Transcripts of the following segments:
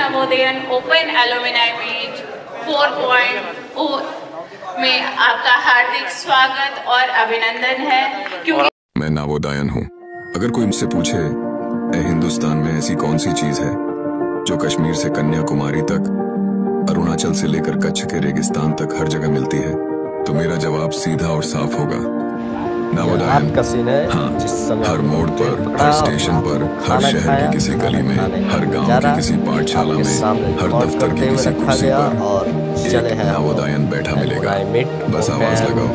Navodayan open alumni meet 4.0 में आपका हार्दिक स्वागत और अभिनंदन है। क्योंकि मैं नवोदयन हूँ। अगर कोई मुझसे पूछे हिंदुस्तान में ऐसी कौन सी चीज है जो कश्मीर से कन्याकुमारी तक, अरुणाचल से लेकर कच्छ के रेगिस्तान तक हर जगह मिलती है, तो मेरा जवाब सीधा और साफ होगा, नवोदयन। हाँ, हर मोड़ पर, हर स्टेशन पर, हर शहर की किसी गली में, हर गांव की किसी पाठशाला में, हर दफ्तर की किसी कुर्सी पर एक नवोदयन बैठा मिलेगा। बस आवाज लगाओ,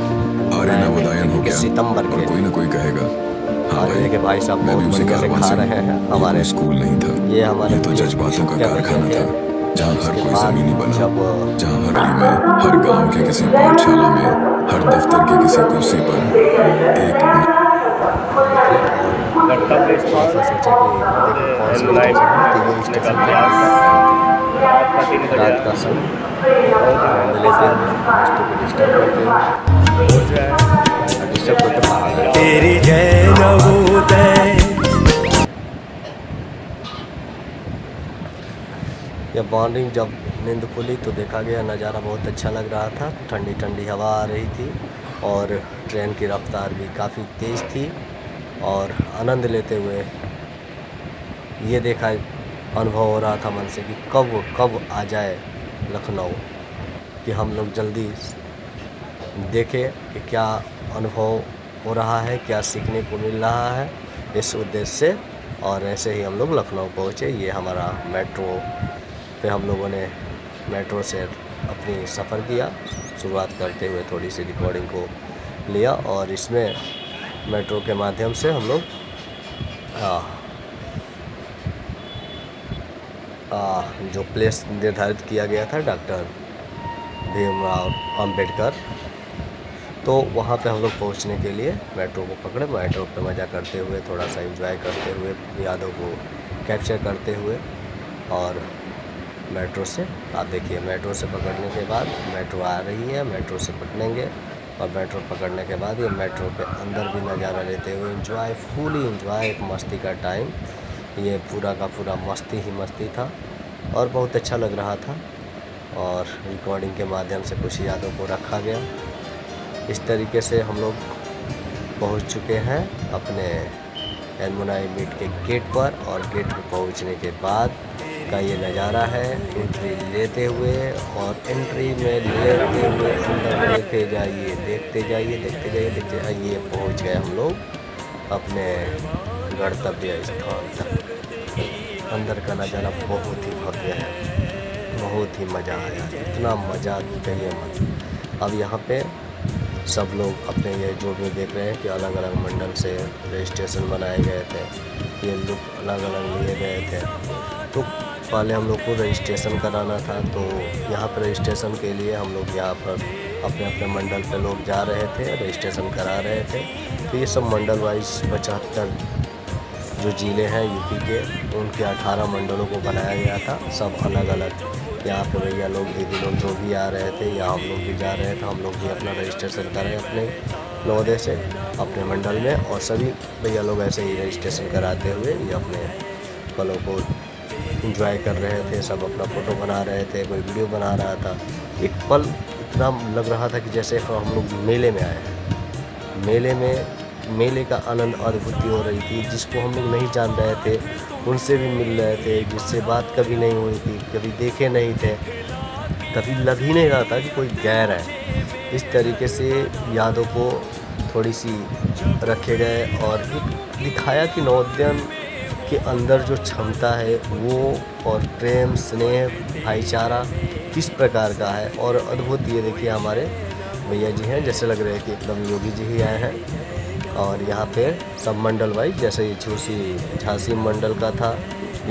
अरे नवोदयन हो क्या, और कोई ना कोई कहेगा हाँ भाई साहब, मैं भी उसी कारवां से हूँ। हमारे स्कूल नहीं था, ये तो जज्बातों का कारखाना था, जहाँ हर कोई जमीनी बना, जहाँ हर गली में, हर गांव के किसी पाठशाला में, हर दफ्तर की किसी कुर्सी पर एक रात का समय तेरी जय नवोदय। यह मॉर्निंग जब नींद खुली तो देखा गया नज़ारा बहुत अच्छा लग रहा था। ठंडी ठंडी हवा आ रही थी और ट्रेन की रफ्तार भी काफ़ी तेज़ थी और आनंद लेते हुए ये देखा, अनुभव हो रहा था मन से कि कब आ जाए लखनऊ, कि हम लोग जल्दी देखें कि क्या अनुभव हो रहा है, क्या सीखने को मिल रहा है, इस उद्देश्य से। और ऐसे ही हम लोग लखनऊ पहुँचे। ये हमारा मेट्रो पे हम लोगों ने मेट्रो से अपनी सफ़र किया। शुरुआत करते हुए थोड़ी सी रिकॉर्डिंग को लिया और इसमें मेट्रो के माध्यम से हम लोग जो प्लेस निर्धारित किया गया था डॉक्टर भीमराव अंबेडकर, तो वहाँ पे हम लोग पहुँचने के लिए मेट्रो को पकड़े। मेट्रो पे मज़ा करते हुए, थोड़ा सा एंजॉय करते हुए, यादों को कैप्चर करते हुए, और मेट्रो से आप देखिए, मेट्रो से पकड़ने के बाद मेट्रो आ रही है, मेट्रो से पकड़ेंगे और मेट्रो पकड़ने के बाद ये मेट्रो के अंदर भी नज़ारा लेते हुए एंजॉय, फुली एंजॉय, एक मस्ती का टाइम, ये पूरा का पूरा मस्ती ही मस्ती था और बहुत अच्छा लग रहा था। और रिकॉर्डिंग के माध्यम से कुछ यादों को रखा गया। इस तरीके से हम लोग पहुंच चुके हैं अपने एलुमनाई मीट के गेट पर, और गेट पर पहुंचने के बाद का ये नज़ारा है, एंट्री लेते हुए और एंट्री में लेते हुए अंदर देखते जाइए, देखते जाइए, देखते जाइए, देखते जाइए, पहुँच गए हम लोग अपने गंतव्य स्थान तक। अंदर का नज़ारा बहुत ही भव्य है, बहुत ही मज़ा आया, इतना मज़ा कहिए मत। अब यहाँ पे सब लोग अपने ये जो भी देख रहे हैं कि अलग अलग मंडल से रजिस्ट्रेशन बनाए गए थे, ये लुक अलग अलग लिए गए थे। तो पहले हम लोग को रजिस्ट्रेशन कराना था, तो यहाँ पर रजिस्ट्रेशन के लिए हम लोग यहाँ पर अपने अपने मंडल पे लोग जा रहे थे, रजिस्ट्रेशन करा रहे थे। तो ये सब मंडल वाइज 75 जो ज़िले हैं यूपी के, उनके 18 मंडलों को बनाया गया था, सब अलग अलग। यहाँ पे भैया लोग, दीदी लोग जो भी आ रहे थे, या हम लोग भी जा रहे थे, हम लोग भी अपना रजिस्ट्रेशन करें अपने नवोदय से अपने मंडल में, और सभी भैया लोग ऐसे ही रजिस्ट्रेशन कराते हुए ये अपने पलों को एंजॉय कर रहे थे। सब अपना फ़ोटो बना रहे थे, कोई वीडियो बना रहा था। एक पल इतना लग रहा था कि जैसे हम लोग मेले में आए हैं। मेले का आनंद, अनुभूति हो रही थी। जिसको हम लोग नहीं जान रहे थे उनसे भी मिल रहे थे, जिससे बात कभी नहीं हुई थी, कभी देखे नहीं थे, कभी लग ही नहीं रहा था कि कोई गैर है। इस तरीके से यादों को थोड़ी सी रखे गए और दिखाया कि नवोदयन के अंदर जो क्षमता है वो, और प्रेम, स्नेह, भाईचारा किस प्रकार का है। और अद्भुत, ये देखिए हमारे भैया जी हैं, जैसे लग रहे हैं कि एकदम योगी जी ही आए हैं। और यहाँ पे सब मंडल वाइज, जैसे ये झांसी मंडल का था,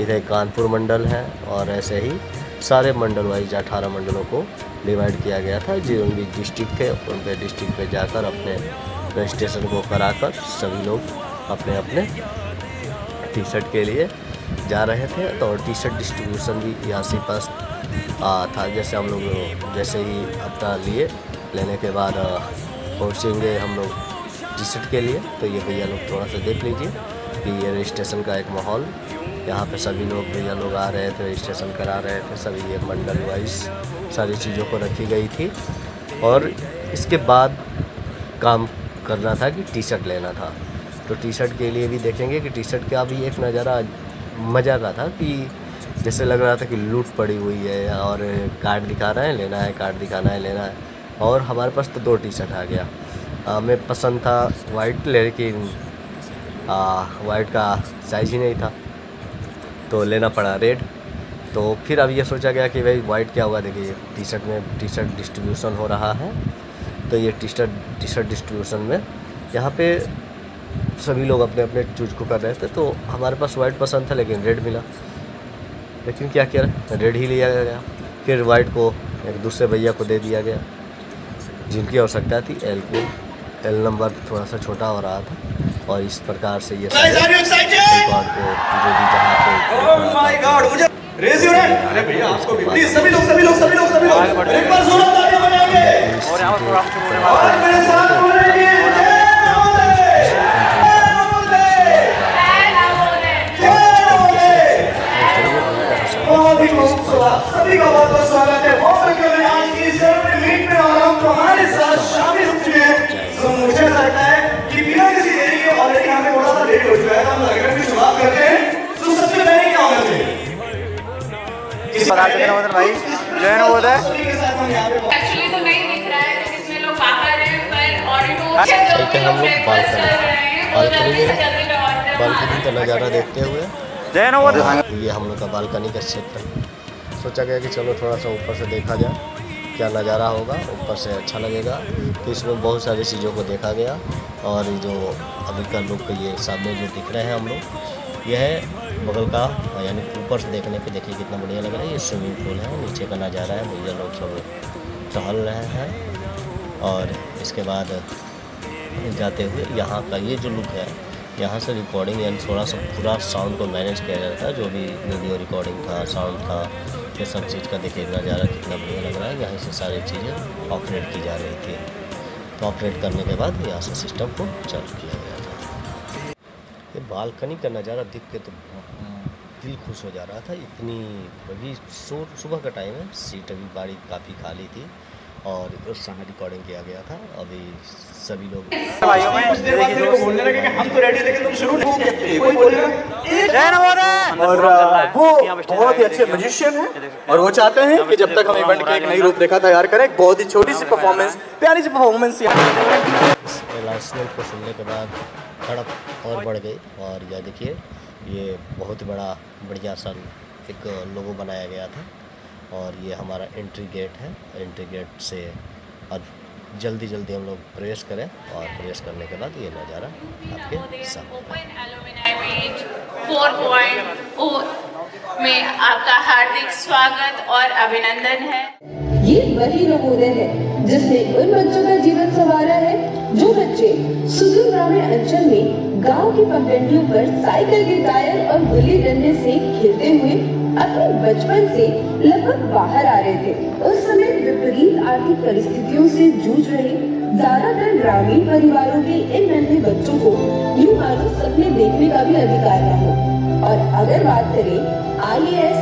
इधर कानपुर मंडल है, और ऐसे ही सारे मंडल वाइज 18 मंडलों को डिवाइड किया गया था। जो भी डिस्ट्रिक्ट थे उनके डिस्ट्रिक्ट पे जाकर अपने रजिस्ट्रेशन को कराकर सभी लोग अपने अपने टी शर्ट के लिए जा रहे थे। तो टी शर्ट डिस्ट्रीब्यूशन भी यहाँ से पास था। जैसे हम लोग जैसे ही अपना लेने के बाद पहुँचेंगे हम लोग टी शर्ट के लिए। तो ये भैया लोग थोड़ा सा देख लीजिए कि ये रजिस्ट्रेशन का एक माहौल यहाँ पे सभी लोग भैया लोग आ रहे थे, रजिस्ट्रेशन करा रहे थे, सभी ये मंडल वाइज सारी चीज़ों को रखी गई थी। और इसके बाद काम करना था कि टी शर्ट लेना था। तो टी शर्ट के लिए भी देखेंगे कि टी शर्ट का भी एक नज़ारा मज़ा का था कि जैसे लग रहा था कि लूट पड़ी हुई है और कार्ड दिखा रहे हैं लेना है, कार्ड दिखाना है लेना है। और हमारे पास तो 2 टी शर्ट आ गया। हमें पसंद था वाइट, लेकिन वाइट का साइज़ ही नहीं था तो लेना पड़ा रेड। तो फिर अब ये सोचा गया कि भाई वाइट क्या होगा। देखिए टी शर्ट में टी शर्ट डिस्ट्रीब्यूशन हो रहा है। तो ये टी शर्ट डिस्ट्रीब्यूशन में यहाँ पे सभी लोग अपने अपने चूज को कर रहे थे। तो हमारे पास वाइट पसंद था लेकिन रेड मिला, लेकिन क्या किया, रेड ही लिया गया। फिर वाइट को एक दूसरे भैया को दे दिया गया जिनकी आवश्यकता थी एल को। एल नंबर थोड़ा सा छोटा हो रहा था और इस प्रकार से ये रिकॉर्ड को जो भी जहाँ पे रेज़ योर हैंड। अरे भैया आपको भी प्लीज सभी लोग एक बार जोर तालियां बजाएंगे और यहाँ पर प्रोग्राम शुरू होने वाला है। मेरे साथ बोलेंगे सभी का बहुत बहुत स्वागत है। आज की सेरेमनी मीट में और हम हमारे साथ शामिल हो चुके हैं। तो मुझे लगता है कि बिना किसी देरी के ऑलरेडी हमें थोड़ा सा लेट हो चुका है। हम अगर भी शुरुआत करते हैं तो सबसे पहले क्या होना चाहिए भाई जय नवोदय। एक्चुअली तो नहीं दिख रहा है जिसमें लोग बाहर हैं पर बालकनी का नज़ारा देखते हुए जय नवोदय। ये हम लोग का बालकनी का क्षेत्र। सोचा गया कि चलो थोड़ा सा ऊपर से देखा जाए क्या नज़ारा होगा, ऊपर से अच्छा लगेगा। तो इसमें बहुत सारी चीज़ों को देखा गया। और जो अभी का लोग ये सामने जो दिख रहे हैं हम लोग, यह है बगल का, यानी ऊपर से देखने पे देखिए कितना बढ़िया लग रहा है। ये स्विमिंग पूल है, नीचे का नज़ारा है। भैया लोग सब टहल रहे हैं। और इसके बाद जाते हुए यहाँ का ये जो लुक है, यहाँ से रिकॉर्डिंग यानी थोड़ा सा पूरा साउंड को मैनेज किया जाता है। जो भी वीडियो रिकॉर्डिंग था, साउंड था, ये सब चीज़ का देखिए नज़ारा कितना बढ़िया लग रहा है। यहाँ से सारी चीज़ें ऑपरेट की जा रही थी। तो ऑपरेट करने के बाद यहाँ से सिस्टम को चालू किया गया था। ये बालकनी का नज़ारा देख के तो दिल खुश हो जा रहा था। इतनी अभी सुबह का टाइम है, सीट अभी बाड़ी काफ़ी खाली थी और उस समय रिकॉर्डिंग किया गया था। अभी सभी लोग बोलने लगे कि हम तो रेडी थे, तुम शुरू नहीं कोई बोलेगा। और वो बहुत ही अच्छे म्यूजिशियन हैं और वो चाहते हैं कि जब तक हम इवेंट की एक नई रूपरेखा तैयार करें, बहुत ही छोटी सी परफॉर्मेंस, प्यारी सी परफॉर्मेंस अनाउंसमेंट को सुनने के बाद धड़क और बढ़ गई। और यह देखिए ये बहुत बड़ा बढ़िया सा एक लोगो बनाया गया था। और ये हमारा एंट्री गेट है। एंट्री गेट से जल्दी हम लोग प्रवेश करें और प्रवेश करने के बाद ये नज़ारा आपके सामने। ओपन एलुमनाई मीट 4.0 में आपका हार्दिक स्वागत और अभिनंदन है। ये वही नवोदय है जिसने उन बच्चों का जीवन संवारा है जो बच्चे सुदूर ग्रामीण अंचल में गांव की पगडंडियों पर साइकिल के टायर और गुल्ली डंडे से खेलते हुए अपने बचपन से लगभग बाहर आ रहे थे। उस समय विपरीत आर्थिक परिस्थितियों से जूझ रहे ज्यादातर ग्रामीण परिवारों के इन नन्हे बच्चों को यूं मानो सपने देखने का भी अधिकार न हो। और अगर बात करें IAS,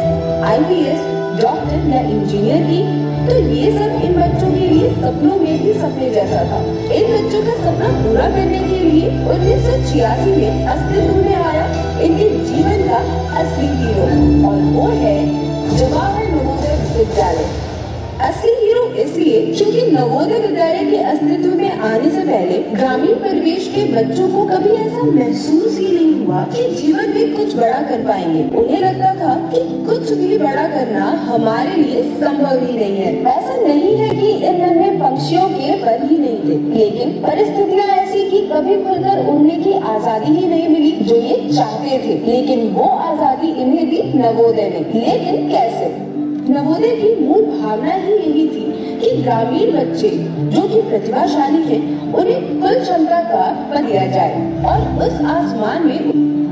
IPS, डॉक्टर या इंजीनियर की, तो ये सब इन बच्चों के लिए सपनों में भी सपने जैसा था। इन बच्चों का सपना पूरा करने के लिए 1986 में अस्तित्व में आया इनके जीवन का असली हीरो, और वो है जवाहर नवोदय विद्यालय। असली हीरो इसलिए क्योंकि नवोदय विद्यालय के अस्तित्व में आने से पहले ग्रामीण परिवेश के बच्चों को कभी ऐसा महसूस ही नहीं हुआ कि जीवन में कुछ बड़ा कर पाएंगे। उन्हें लगता था कि कुछ भी बड़ा करना हमारे लिए संभव ही नहीं है। ऐसा नहीं है कि इन नन्हे पंछियों के पर ही नहीं थे, लेकिन परिस्थितियाँ ऐसी कि कभी खुलकर उड़ने की आजादी ही नहीं मिली जो ये चाहते थे। लेकिन वो आजादी इन्हें दी नवोदय ने। लेकिन कैसे? नवोदय की मूल भावना ही यही थी कि ग्रामीण बच्चे जो कि प्रतिभाशाली हैं, उन्हें कुल क्षमता का पद दिया जाए। और उस आसमान में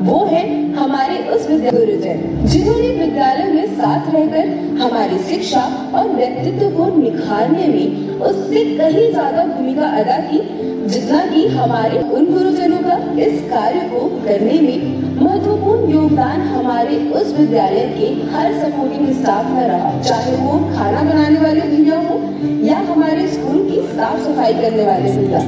वो है हमारे उस गुरुजन जिन्होंने विद्यालय में साथ रहकर हमारी शिक्षा और व्यक्तित्व को निखारने में उससे कहीं ज्यादा भूमिका अदा की, जितना कि हमारे उन गुरुजनों का इस कार्य को करने में महत्वपूर्ण योगदान हमारे उस विद्यालय के हर सपोर्टिंग स्टाफ का रहा, चाहे वो खाना बनाने वाले भैया हो या हमारे स्कूल की साफ सफाई करने वाले भैया।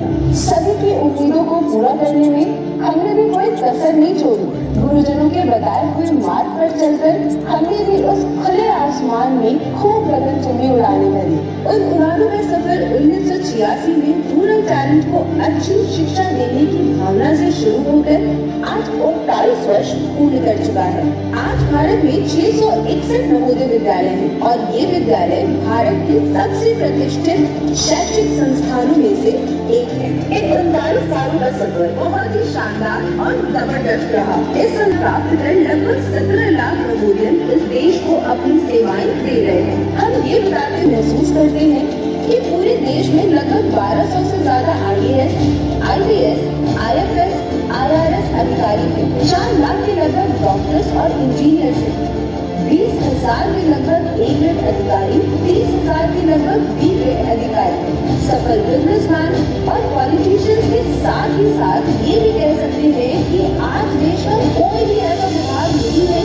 सभी की उम्मीदों को पूरा करने में हमने भी कोई कसर नहीं छोड़ी। गुरुजनों के बताए हुए मार्ग पर चलकर हमने भी उस खुले आसमान में खूब गगनचुंबी उड़ाने भरी। उन उड़ानों का सफर 1986 में रूरल टैलेंट को अच्छी शिक्षा देने की भावना से शुरू होकर आज 48 वर्ष पूर्ण कर चुका है। आज भारत में 661 नवोदय विद्यालय हैं और ये विद्यालय भारत के सबसे प्रतिष्ठित शैक्षिक संस्थानों में से एक है। इन 39 सालों का सफर बहुत ही शानदार और जबरदस्त रहा। इस साल प्राप्त कर लगभग 17 लाख नवोदय इस देश को अपनी सेवाएं दे रहे हैं। हम ये बताते महसूस करते हैं कि पूरे देश में लगभग 1200 से ज्यादा IAS, IPS, IFS, IRS अधिकारी हैं। 4 लाख के लगभग डॉक्टर्स और इंजीनियर्स हैं। 20,000 के लगभग A ग्रेड अधिकारी, 30,000 के लगभग B ग्रेड अधिकारी, सफल बिजनेसमैन और पॉलिटिशियंस के साथ ही साथ ये भी कह सकते हैं कि आज देश का कोई भी ऐसा विभाग नहीं है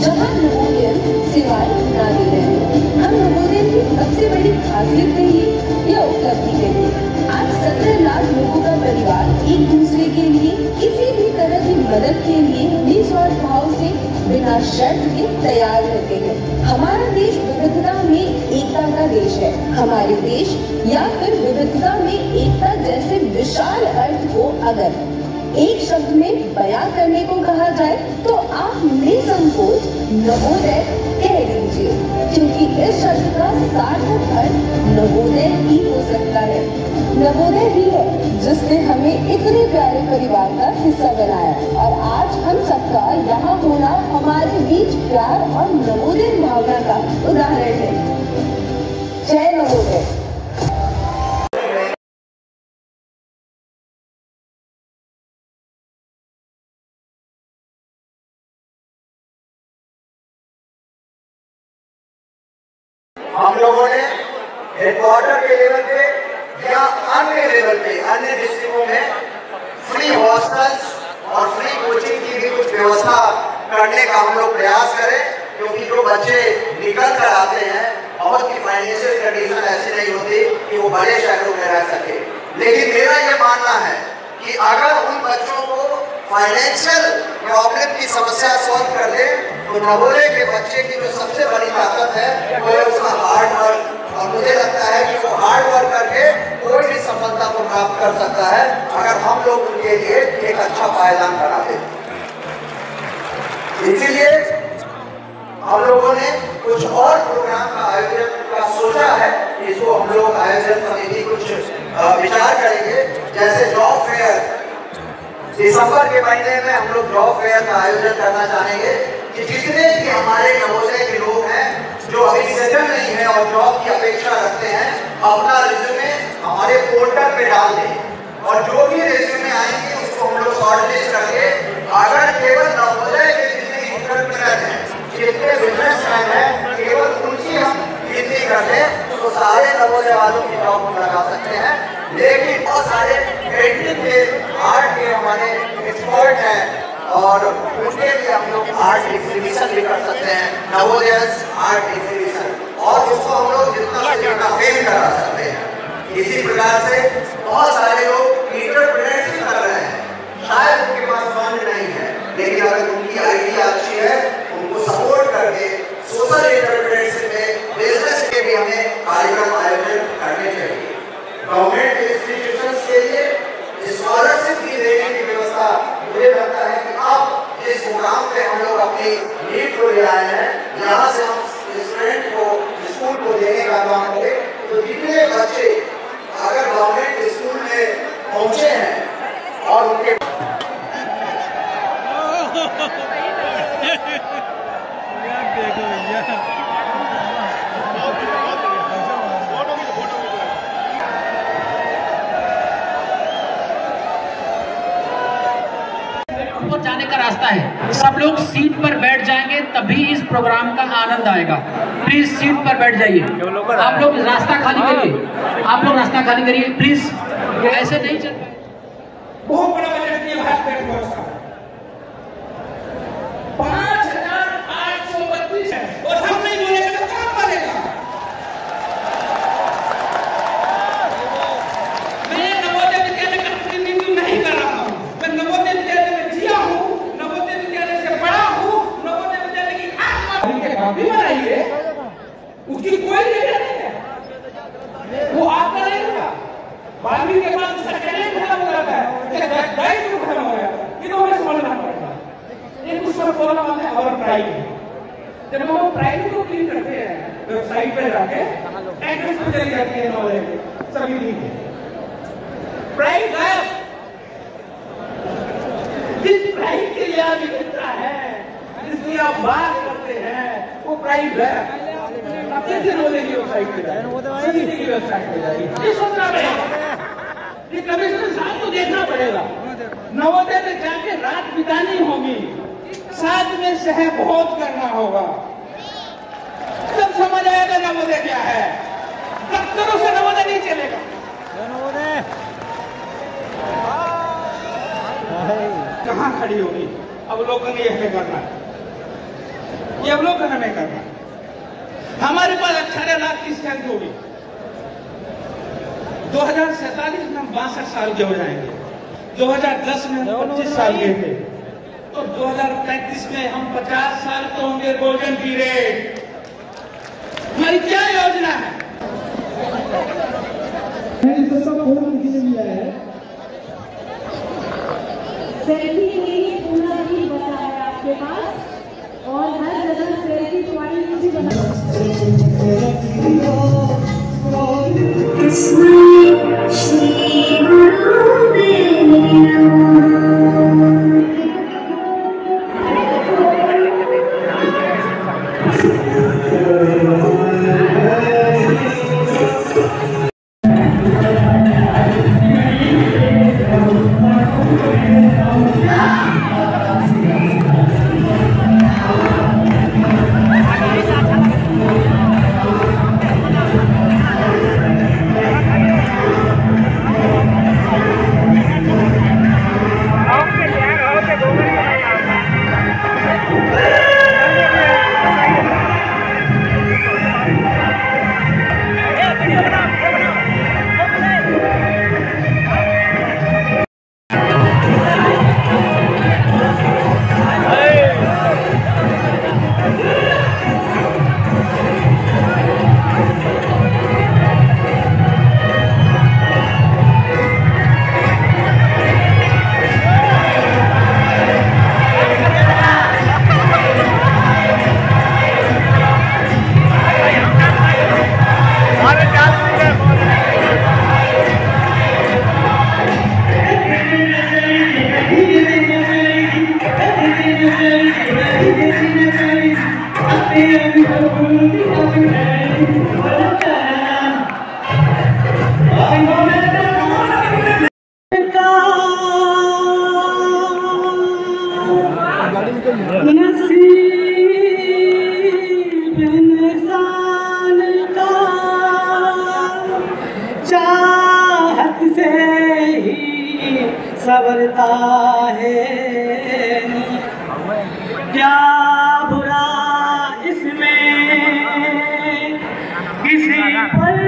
जहाँ नवोदय सेवाएं न दे रहे हैं। हम नवोदय की सबसे बड़ी खासियत कहिए या उपलब्धि कहिए, आज 17 लाख लोगों का परिवार एक दूसरे के लिए किसी भी तरह की मदद के लिए निस्वार्थ भाव से बिना शर्त के तैयार रहते हैं। हमारा देश विविधता में एकता का देश है। हमारे देश या फिर विविधता में एकता जैसे विशाल अर्थ को अगर एक शब्द में बयां करने को कहा जाए तो आप निसंकोच नवोदय कह दीजिए, क्योंकि इस शब्द का सार्थक अर्थ नवोदय ही हो सकता है। नवोदय ही है जिसने हमें इतने प्यारे परिवार का हिस्सा बनाया और आज हम सबका यहाँ होना हमारे बीच प्यार और नवोदय भावना का उदाहरण है। जय नवोदय। हम लोगों ने हेडक्वार्टर के लेवल पे या अन्य लेवल पे अन्य डिस्ट्रिक्टों में फ्री हॉस्टल्स और फ्री कोचिंग की भी कुछ व्यवस्था करने का हम लोग प्रयास करें, क्योंकि जो बच्चे निकल कर आते हैं बहुत की फाइनेंशियल कंडीशन ऐसी नहीं होती कि वो बड़े शहरों में रह सके। लेकिन मेरा ये मानना है कि अगर उन बच्चों को फाइनेंशियल प्रॉब्लम की समस्या सॉल्व कर दे तो नवोदय के बच्चे की जो सबसे बड़ी ताकत है वो है उसका हार्ड वर्क। और मुझे लगता है कि वो हार्ड वर्क करके कोई भी सफलता को प्राप्त कर सकता है अगर हम लोग उनके लिए एक अच्छा पायदान बना दें। इसीलिए हम लोगों ने कुछ और प्रोग्राम का आयोजन का सोचा है, इसको हम लोग आयोजन समिति कुछ विचार करेंगे। जैसे जॉब फेयर, दिसंबर के महीने में हम लोग जॉब फेयर का आयोजन करना चाहेंगे कि जितने भी हमारे नवोदय के लोग हैं जो अभी सेटल नहीं है और जॉब की अपेक्षा रखते हैं, अपना रिज्यूमे हमारे पोर्टल पे डाल दें और जो भी रिज्यूमे आएंगे उसको हम लोग शॉर्टलिस्ट करके अगर केवल नवोदय के जितने एंटरप्रेन्योर हैं, जितने बिजनेसमैन हैं, केवल उनकी हम गिनती कर लें तो सारे नवोदय वालों की जॉब हम लगा सकते हैं। लेकिन बहुत सारे पेंटिंग के आर्ट के हमारे एक्सपर्ट हैं और उनके लिए हम लोग आर्ट एग्जीबिशन भी कर सकते हैं, नवोदय आर्ट एग्जीबिशन, और उसको हम लोग जितना से जितना फेम करा सकते हैं। इसी प्रकार से बहुत सारे लोग एंटरप्रेन्योरशिप कर रहे हैं, शायद उनके पास फंड नहीं है, लेकिन अगर उनकी आइडिया अच्छी है उनको सपोर्ट करके सोशल एंटरप्रेन्योरशिप में बिजनेस के भी हमें कार्यक्रम आयोजन करने चाहिए। गवर्नमेंट इंस्टीट्यूशंस के लिए स्कॉलरशिप भी देने की व्यवस्था मुझे लगता है कि अब इस प्रोग्राम पे हम लोग अपनी नीड को ले आए हैं। यहाँ से हम स्टूडेंट को स्कूल को देने का काम करें तो जितने बच्चे अगर गवर्नमेंट स्कूल में पहुँचे हैं और उनके ऊपर जाने का रास्ता है, सब लोग सीट पर बैठ जाएंगे तभी इस प्रोग्राम का आनंद आएगा। प्लीज सीट पर बैठ जाइए। आप लोग रास्ता खाली करिए, आप लोग रास्ता खाली करिए प्लीज, ऐसे नहीं चल पाए। बहुत बड़ा बजट की व्यवस्था 5832 है और हम नहीं बोलेंगे तो कौन बोलेगा? मैं नवोदय विद्यालय का प्रतिनिधित्व नहीं कर रहा हूँ। मैं नवोदय विद्यालय में जिया हूँ, नवोदय विद्यालय से पढ़ा हूँ, नवोदय विद्यालय की आत्मा के काफी बनाई है, उसकी कोई नहीं है, वो आपका नहीं होगा। 12वीं के बाद उसका टैलेंट खत्म हो जाता है, दायित्व खत्म हो जाता है। ये तो हमें समझना पड़ेगा। एक उसका बोला बात है और प्राइड। जब हम प्राइड को क्लिक करते हैं वेबसाइट पे जाके एड्रेस पे चली जाती है नॉलेज सभी लिंक प्राइड गायब। जिस प्राइड के लिए आप मिलता है, जिसकी आप बात करते हैं, वो प्राइड गायब। आप कैसे नवोदय की वेबसाइट पे जाए, सीईटी की वेबसाइट पे जाइए, ये सोचना पड़ेगा। ये कमिश्नर साहब को देखना पड़ेगा। नवोदय में जाके रात बितानी होगी, साथ में सहभोज करना होगा, तब समझ आएगा नवोदय क्या है। दफ्तरों से नवोदय नहीं चलेगा। कहाँ खड़ी होगी? अवलोकन ये हमें करना है, ये अवलोकन हमें करना है। हमारे पास 18 लाख की स्ट्रेंथ होगी। 2047 में हम 62 साल के हो जाएंगे। 2010 में हम 25 साल के थे, तो 2035 में हम 50 साल तो होंगे गोल्डन पीरियड। हमारी क्या योजना है? सेल्फी के लिए पूरा ही बना है आपके पास और हर जगह सेल्फी पॉइंट भी बना चाहत से ही संवरता है, क्या बुरा इसमें किसी पर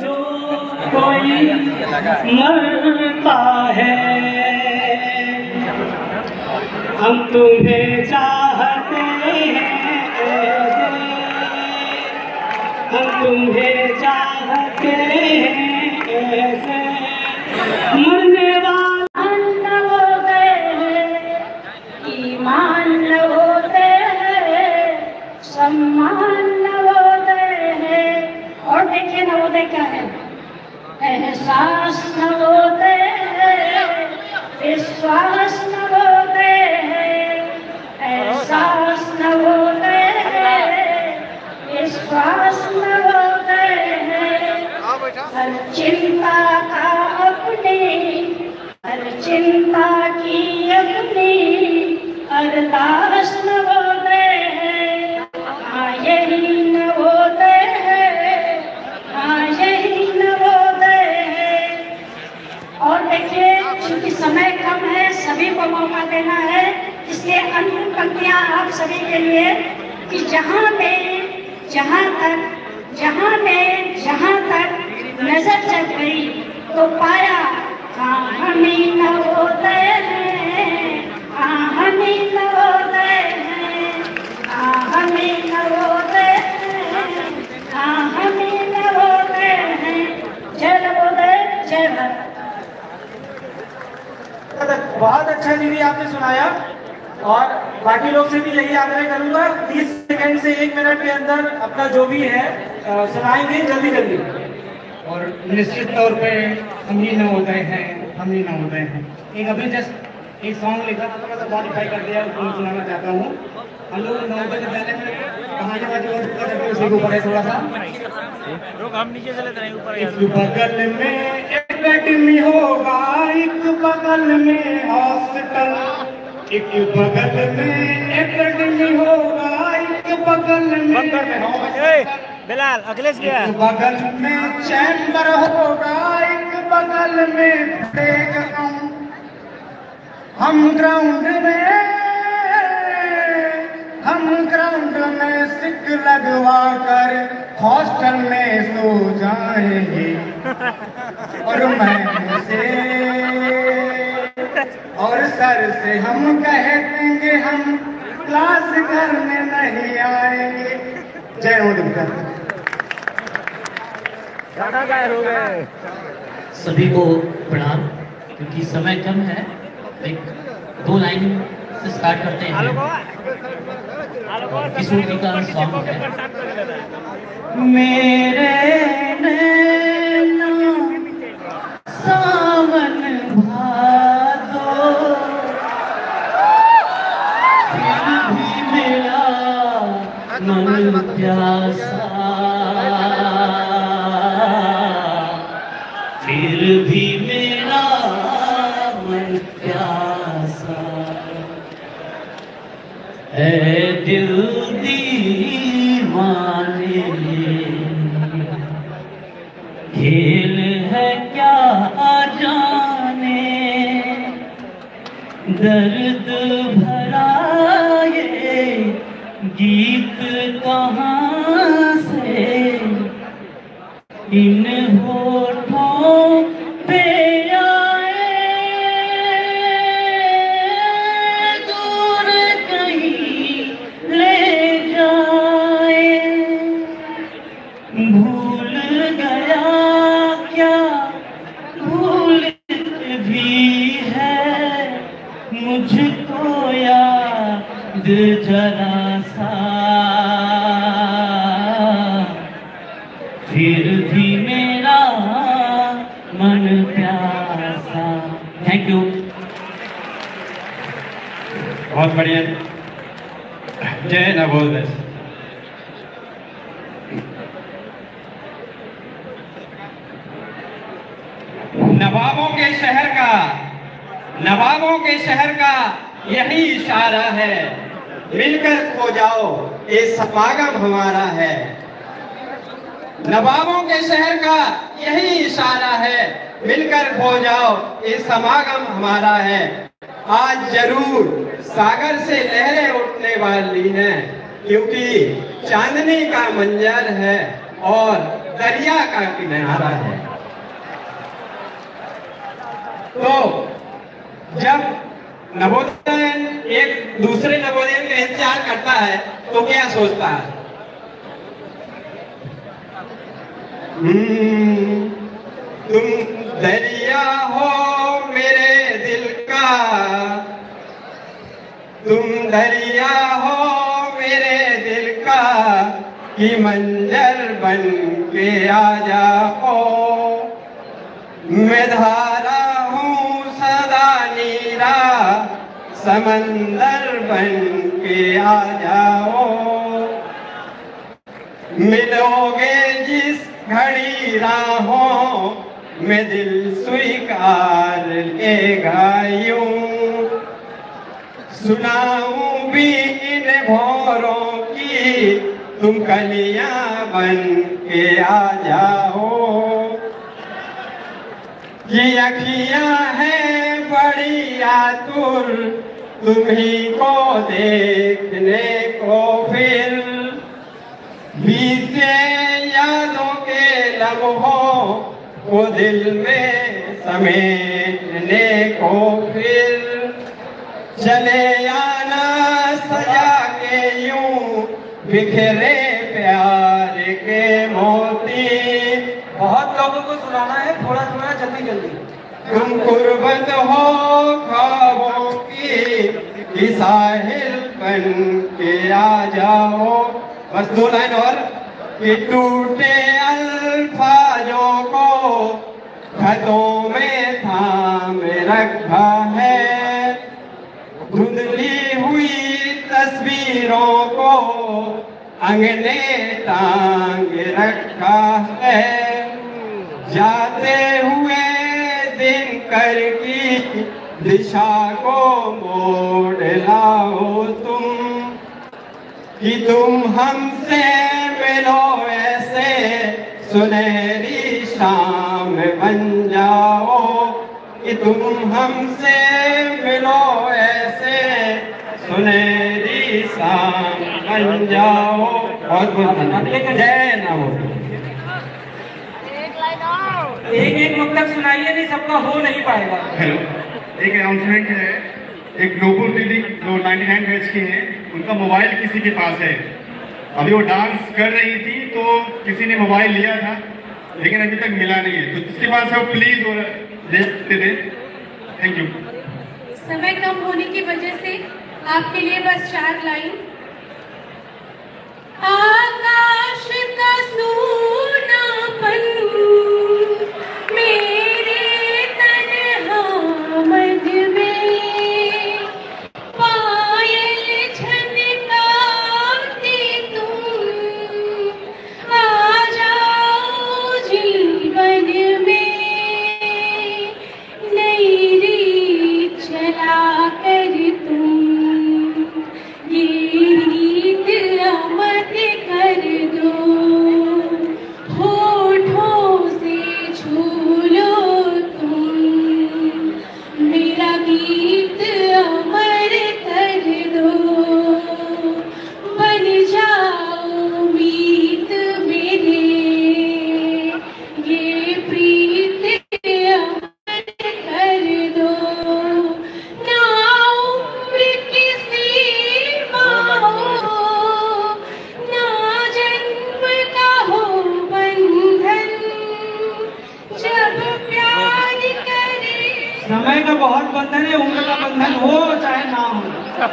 जो कोई मरता है। हम तुम्हें चाहते हैं ऐसे, हम तुम्हें चाहते हैं ऐसे, मरने वाला न होते हैं, ईमान न होते हैं, सम्मान न होते हैं। और देखिए नवोदय क्या है, एहसास न होते हैं, विश्वास न होते हैं, एहसास न होते हैं, विश्वास न होते हैं। हर चिंता का अपनी, हर चिंता की अपनी अरदास न होते हैं। हाँ यही न होते हैं, हाँ यही न होते हैं। और देखिए चूंकि समय कम है, सभी को मौका देना है, इसलिए अंतिम जहाँ तक नजर चल गई तो पाया हाँ हमें नवोदय है, हाँ हमें नवोदय है, हाँ हमें नवोदय है, हाँ हमें नवोदय है। जय नवोदय, जय भारत। बहुत अच्छा दीदी आपने सुनाया और बाकी लोग से भी यही आग्रह करूंगा 30 सेकंड से 1 मिनट के अंदर अपना जो भी है सुनाएंगे जल्दी जल्दी। और निश्चित तौर पे हम ही नवोदय हैं, हम ही नवोदय हैं। एक अभी जस्ट एक सॉन्ग लिखा था, थोड़ा सा मॉडिफाई कर दिया, उसको सुनाना चाहता हूँ। हम लोग नवोदय विद्यालय में कहानी वाली और उसी को पढ़े थोड़ा सा। हम नीचे चले जाएंगे ऊपर। एक बगल में एकेडमी होगा, एक बगल में हॉस्पिटल, एक बगल में एकेडमी होगा, एक बगल में बिलाल अखिलेश गया, एक बगल में चैम्बर होगा, एक बगल में प्लेग्राउंड। हम ग्राउंड में सिक लगवा कर हॉस्टल में सो जाएंगे और मैम से और सर से हम कह देंगे हम क्लास करने नहीं आएंगे। जय नवोदय। हो गए सभी को प्रणाम। क्योंकि समय कम है, एक 2 लाइन से स्टार्ट करते हैं। किशोर जी का सॉन्ग है। मेरे नैना सावन भादो, फिर भी मेरा मन प्यासा, फिर भी मेरा मन प्यासा है। दिल दीवाने खेल है क्या जाने, दर्द भरा ये गीत कहाँ से इन होठों पे आए, दूर कहीं ले जाए। भूल गया क्या भूल भी है मुझको याद जरा सा, फिर भी मेरा मन प्यासा। Thank you. बहुत बढ़िया। जय नवोदय। नवाबों के शहर का यही इशारा है, मिलकर खो जाओ ये समागम हमारा है। नवाबों के शहर का यही इशारा है, मिलकर खो जाओ ये समागम हमारा है। आज जरूर सागर से लहरें उठने वाली हैं, क्योंकि चांदनी का मंजर है और दरिया का किनारा है। तो जब नवोदय एक दूसरे नवोदय का इंतजार करता है तो क्या सोचता है? तुम दरिया हो मेरे दिल का, तुम दरिया हो मेरे दिल का, कि मंजर बन के आ जाओ। मैं धारा हूँ सदा नीरा, समंदर बन के आ जाओ। मिलोगे जिस घड़ी राहों में दिल स्वीकार लेगा यूं, सुनाऊं भी इन भौरों की तुम कलियां बन के आ जाओ। ये अखियां हैं बड़ी आतुर तुम्ही को देखने को, फिर बीते यादों के लम्हों को दिल में समेटने को फिर चले आना सजा के यूं बिखरे प्यार के मोती। बहुत लोगों को सुनाना है, थोड़ा थोड़ा जल्दी जल्दी। तुम कुर्बत हो ख्वाबों की साहिल बन के आ जाओ। बस 2 लाइन और। कि टूटे अल्फाजों को खतों में थाम रखा है, धुंधली हुई तस्वीरों को अंगने टांग रखा है। जाते हुए दिन कर की दिशा को मोड़ लाओ तुम, कि तुम हमसे मिलो ऐसे सुनहरी शाम बन जाओ, कि तुम हमसे मिलो ऐसे सुनहरी शाम बन जाओ। बहुत बहुत धन्यवाद। जय नमो। एक मतलब सुनाइए, नहीं सबका हो नहीं पाएगा। हेलो, एक अनाउंसमेंट है। एक नूपुर दीदी जो 99 बैच की हैं, उनका मोबाइल किसी के पास है। अभी वो डांस कर रही थी तो किसी ने मोबाइल लिया था, लेकिन अभी तक मिला नहीं है। तो जिसके पास है वो प्लीज और देखते दे। Thank you. समय कम होने की वजह से आपके लिए बस 4 लाइन। आकाश का सूनापन मेरे तन्हा मद में, पायल छनकाती तुम आ जाओ जीवन में, नई रीत चला कर तुम ये रीत अमर कर दो, होठों से छू लो तुम मेरा गीत अमर कर दो, बन जाओ मीत मेरे ये प्रीत अमर कर दो, ना उम्र की सीमा हो, ना जन्म का हो बंधन, जब प्यार करे। समय का बहुत बंधन है, उम्र का बंधन हो चाहे ना हो। तो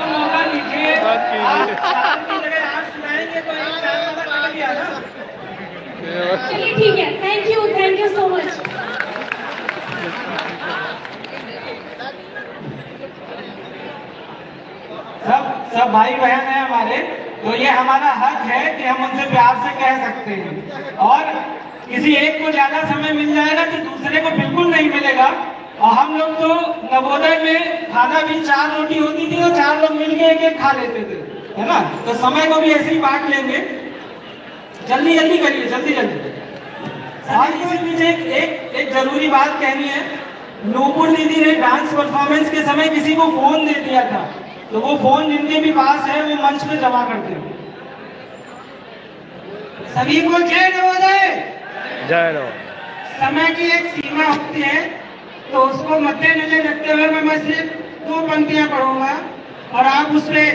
मौका दीजिए, आप सुनाएंगे तो एक चार वाला कट गया ना। चलिए ठीक है, थैंक यू सो मच। सब भाई बहन है हमारे, तो ये हमारा हक है कि हम उनसे प्यार से कह सकते हैं। और किसी एक को ज्यादा समय मिल जाएगा तो दूसरे को बिल्कुल नहीं मिलेगा। और हम लोग तो नवोदय में खाना भी 4 रोटी होती थी और 4 लोग मिलके एक खा लेते थे, है ना। तो समय को भी ऐसे ही बांट लेंगे। जल्दी जल्दी करिए, जल्दी जल्दी। और इसी बीच एक जरूरी बात कहनी है। नूपुर दीदी ने डांस परफॉर्मेंस के समय किसी को फोन दे दिया था, तो वो फोन जिनके भी पास है वो मंच पे जमा करते हैं। सभी को जय नवोदय। जय नवोदय। समय की एक सीमा होती है, तो उसको मद्देनजर रखते हुए मैं सिर्फ 2 पंक्तियां पढ़ूंगा और आप उसमें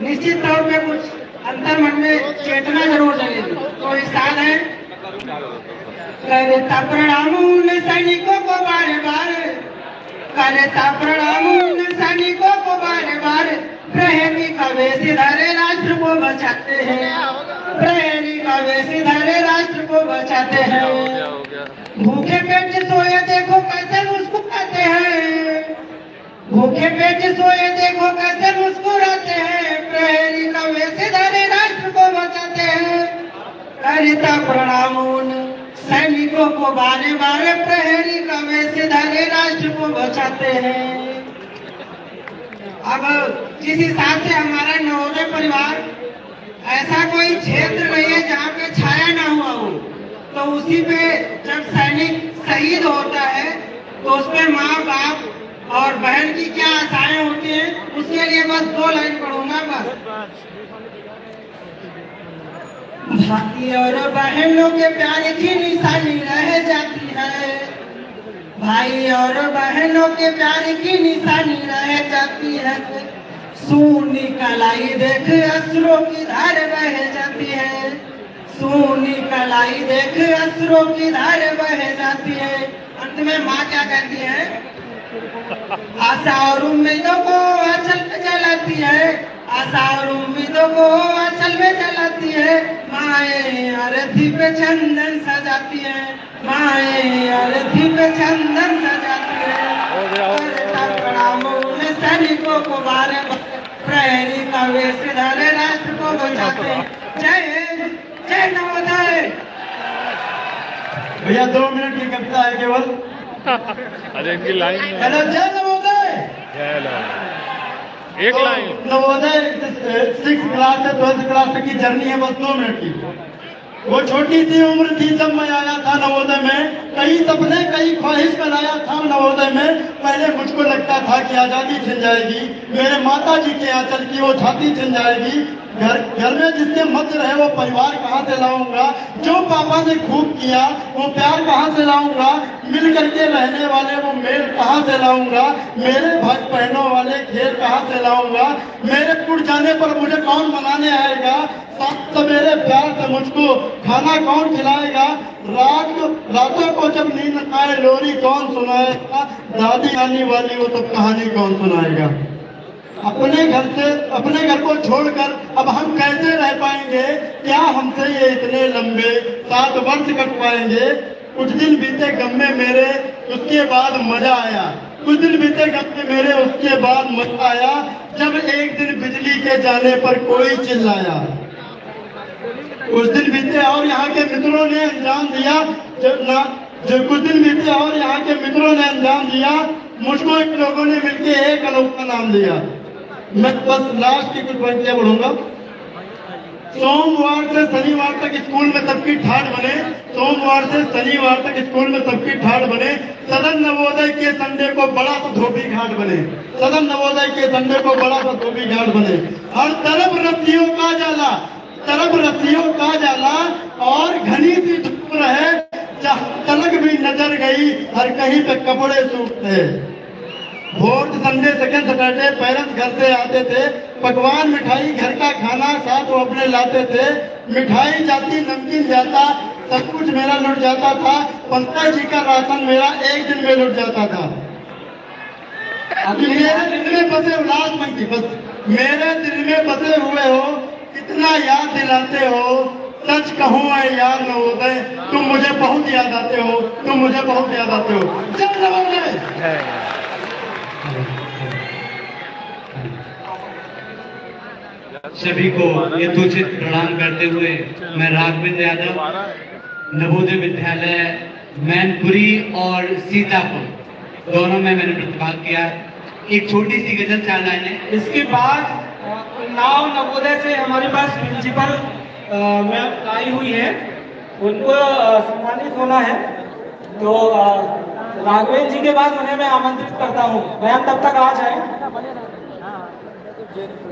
निश्चित तौर पे कुछ अंतर मन में चेतना जरूर जगेगी। तो स्थान है, करता प्रणाम उन सैनिकों को बार बार, करता प्रणाम उन सैनिकों को बार बार, प्रहरी का वेश धरे राष्ट्र को बचाते हैं, प्रहरी का वेश धरे राष्ट्र को बचाते हैं। भूखे पेट सोए देखो कैसे मुस्कुराते हैं, भूखे पेट सोए देखो कैसे मुस्कुराते हैं, प्रहरी का वेश धरे राष्ट्र को बचाते हैं। करता प्रणाम उन सैनिकों को बारे बारे, प्रहरी का वेश धरे राष्ट्र को बचाते हैं। अब जिस हिसाब से हमारा नवोदय परिवार, ऐसा कोई क्षेत्र नहीं है जहाँ पे छाया ना हुआ हो। तो उसी पे जब सैनिक शहीद होता है तो उसमें माँ बाप और बहन की क्या आशाएं होती हैं, उसके लिए बस 2 लाइन पढ़ूंगा बस। भाई और बहनों के प्यार की निशानी रह जाती है, भाई और बहनों के प्यार की निशानी रह जाती है। सूनी कलाई देख असरों की धार बह जाती है, सूनी कलाई देख असरों की धार बह जाती है। अंत में माँ क्या कहती है? आशा और उम्मीदों को आंचल पे जलाती है, आशा और उम्मीदों को आंचल में जलाती है। माए अरथी पे चंदन सजाती है, माए अरथी पे चंदन सजाती है। सैनिकों को बारे प्रहरी का वेश धारे राष्ट्र को बचाते हैं। जय जय नवोदय। भैया 2 मिनट की कविता है केवल। अरे इनकी लाइन जय नवोदय। एक लाइन। नवोदय 6th क्लास से 12th क्लास तक की जर्नी है, बस 2 मिनट की। वो छोटी सी उम्र थी जब मैं आया था नवोदय में, कई सपने कई ख्वाहिश बनाया था नवोदय में। पहले मुझको लगता था कि आजादी छिन जाएगी, मेरे माता जी के आंचल की वो छाती छिन जाएगी। घर में जिसके मत रहे वो परिवार कहाँ से लाऊंगा, जो पापा ने खूब किया वो प्यार कहाँ से लाऊंगा, मिल करके रहने वाले वो मेल कहाँ से लाऊंगा, मेरे भाई बहनों वाले खेल कहाँ से लाऊंगा, मेरे टूट जाने पर मुझे कौन बनाने आएगा, सवेरे प्यार से मुझको खाना कौन खिलाएगा, रातों को जब नींद आए लोरी कौन सुनाएगा, दादी आने वाली वो सब कहानी कौन सुनाएगा। अपने घर को छोड़कर अब हम कैसे रह पाएंगे, क्या हमसे ये इतने लंबे 7 वर्ष कट पाएंगे। कुछ दिन बीते गम में मेरे, उसके बाद मजा आया, कुछ दिन बीते गम में मेरे, उसके बाद मजा आया, जब एक दिन बिजली के जाने पर कोई चिल्लाया। कुछ दिन बीते और यहाँ के मित्रों ने अंजाम दिया, जो कुछ दिन बीते और यहाँ के मित्रों ने अंजाम दिया, मुझको इन लोगों ने मिलकर एक अनोखा नाम दिया। मैं बस लास्ट की कुछ पंक्तियां पढ़ूंगा। सोमवार से शनिवार तक स्कूल में सबकी ठाठ बने, सोमवार से शनिवार तक स्कूल में सबकी ठाठ बने, सदन नवोदय के संडे को बड़ा सा धोबी घाट बने, सदन नवोदय के संडे को बड़ा सा धोबी घाट बने। हर तरफ रस्सियों का जाला, तरफ रस्सियों का जाला, और घनी सी धूप रहे, तलक भी नजर गई, हर कहीं पे कपड़े सूखते। Fourth Sunday second Saturday parents घर से आते थे, पकवान मिठाई घर का खाना साथ वो अपने लाते थे। मिठाई जाती नमकीन जाता, सब कुछ मेरा लुट जाता था, पंकज जी का राशन मेरा एक दिन में लुट जाता था। अभी मेरे दिल में बसे लास्ट में की बस, मेरे दिल में बसे हुए हो, कितना याद दिलाते हो, सच कहूँ है यार नवोदय, तुम मुझे बहुत याद आते हो, तुम मुझे बहुत याद आते हो। जय नवोदय। सभी को यथोचित प्रणाम करते हुए मैं राघवेंद्र यादव, नवोदय विद्यालय मैनपुरी और सीतापुर दोनों में मैंने प्रतिभाग किया। एक छोटी सी गजल 4 लाइनें। इसके बाद नाव नवोदय से हमारे पास प्रिंसिपल मैम आई हुई है, उनको सम्मानित होना है। तो राघवेंद्र जी के बाद उन्हें मैं आमंत्रित करता हूँ, मैम तब तक आ जाए।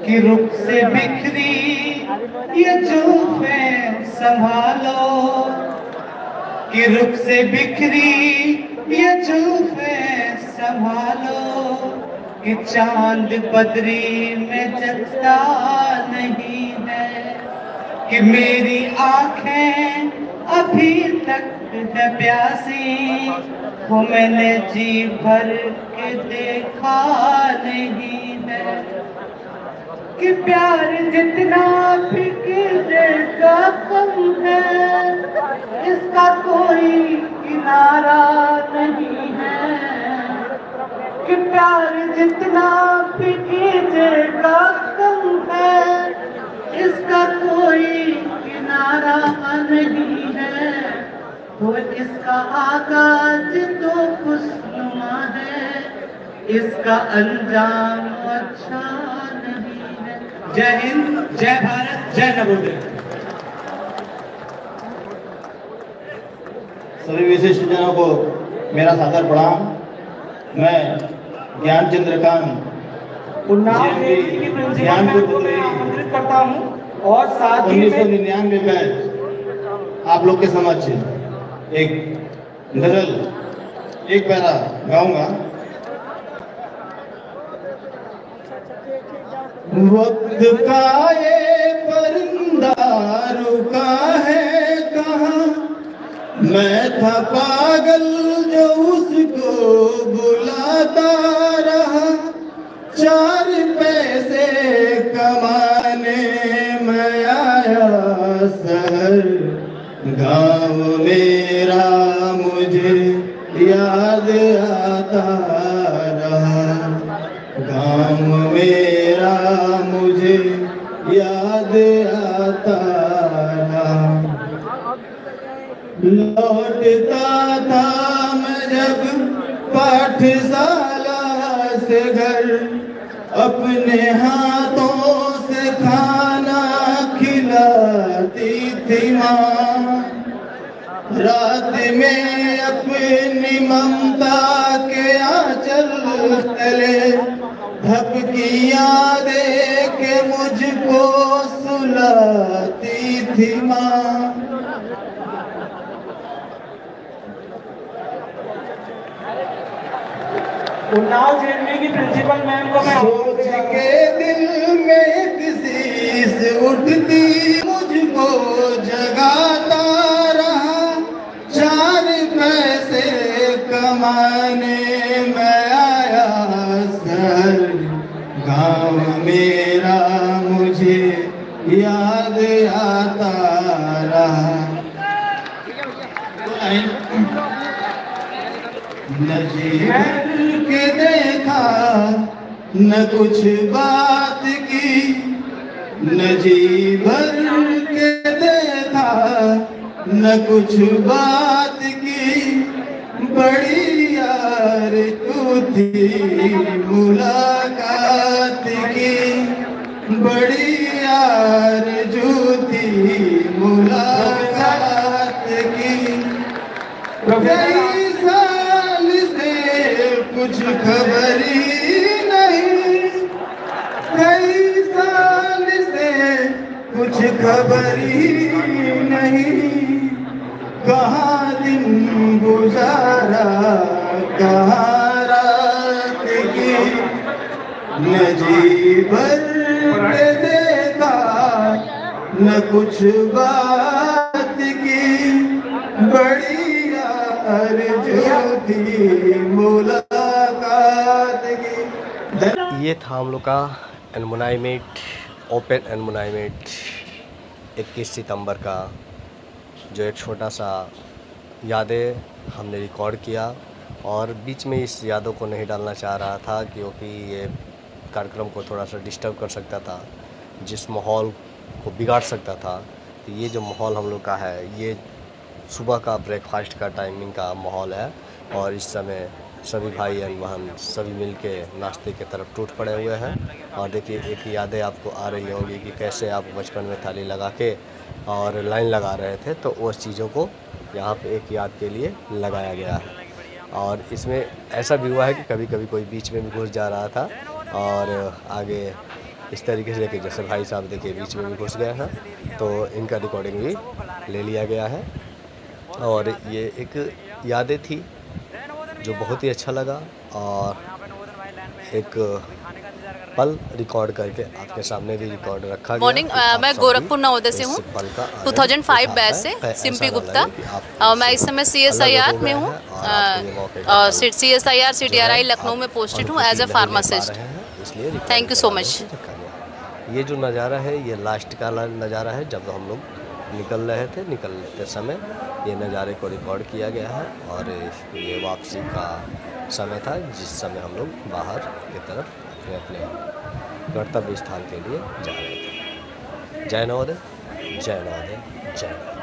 कि रुख से बिखरी ये जुल्फें संभालो, कि रुख से बिखरी ये जुल्फें संभालो, कि चांद बदरी में जलता नहीं है, कि मेरी आंखें अभी तक है प्यासी, वो मैंने जी भर के देखा नहीं है, कि प्यार जितना फिक्र का कम है, इसका कोई किनारा नहीं है, कि प्यार जितना फिक्र का कम है, इसका कोई किनारा नहीं है, तो इसका आगाज तो खुशनुमा है, इसका अंजाम अच्छा नहीं है। जय हिंद, जय भारत, जय नवोदय। सभी विशिष्ट जनों को मेरा सादर प्रणाम। मैं ज्ञान चंद्रकांत आमंत्रित करता हूँ। और साथ ही 1999 बैच आप लोग के समक्ष एक गजल एक पैरा गाऊंगा। वक्त का ये परिंदा रुका है कहाँ, मैं था पागल जो उसको बुलाता रहा, 4 पैसे कमाने मैं आया शहर, गाँव मेरा मुझे याद आता रहा, गाँव मेरा मुझे याद आता रहा। लौटता था मैं जब पाठशाला से घर, अपने हाथों से खाना खिलाती थी माँ, रात में अपनी ममता के आंचल तले धपकियाँ दे के मुझको सुलाती थी माँ। उन्नाव जेएनयू की प्रिंसिपल मैम को मैं सोच के दिल में किसी से उठती मुझको जगाता रहा, 4 पैसे कमाने मैं आया शहर, गाँव मेरा मुझे याद आता रहा। न जी भर के देखा न कुछ बात की, न जी भर के देखा न कुछ बात की, बड़ी यार तू थी मुलाकात की, बड़ी यार जो थी मुलाकात की। कई साल से कुछ खबर ही नहीं, कई साल से कुछ खबर ही नहीं, कहाँ दिन गुजारा कहाँ रात की, न जी भर के देखा न कुछ बात की, बड़ी मुलाकात की। ये था हम लोग का alumni meet, open alumni meet 21 सितंबर का, जो एक छोटा सा यादें हमने रिकॉर्ड किया। और बीच में इस यादों को नहीं डालना चाह रहा था क्योंकि ये कार्यक्रम को थोड़ा सा डिस्टर्ब कर सकता था, जिस माहौल को बिगाड़ सकता था। तो ये जो माहौल हम लोग का है, ये सुबह का ब्रेकफास्ट का टाइमिंग का माहौल है और इस समय सभी भाई एंड बहन सभी मिलके नाश्ते की तरफ टूट पड़े हुए हैं। और देखिए एक यादें आपको आ रही होंगी कि कैसे आप बचपन में थाली लगा के और लाइन लगा रहे थे, तो उस चीज़ों को यहाँ पे एक याद के लिए लगाया गया है। और इसमें ऐसा भी हुआ है कि कभी कभी कोई बीच में भी घुस जा रहा था और आगे इस तरीके से, कि जैसे भाई साहब देखिए बीच में भी घुस गए हैं, तो इनका रिकॉर्डिंग भी ले लिया गया है। और ये एक यादें थी जो बहुत ही अच्छा लगा और एक पल रिकॉर्ड करके आपके सामने भी रिकॉर्ड रखा गया। मॉर्निंग, मैं गोरखपुर नवोदय से हूँ, 2005 बैच से सिम्पी गुप्ता। मैं इस समय CSIR में हूँ, CSIR CTRI लखनऊ में पोस्टेड हूँ as a pharmacist. Thank you so much. ये जो नज़ारा है ये लास्ट का नज़ारा है, जब हम लोग निकल रहे थे, निकलते समय ये नज़ारे को रिकॉर्ड किया गया है। और ये वापसी का समय था जिस समय हम लोग बाहर की तरफ अपने अपने गंतव्य स्थान के लिए जा रहे थे। जय नवोदय, जय नवोदय, जय नवोदय।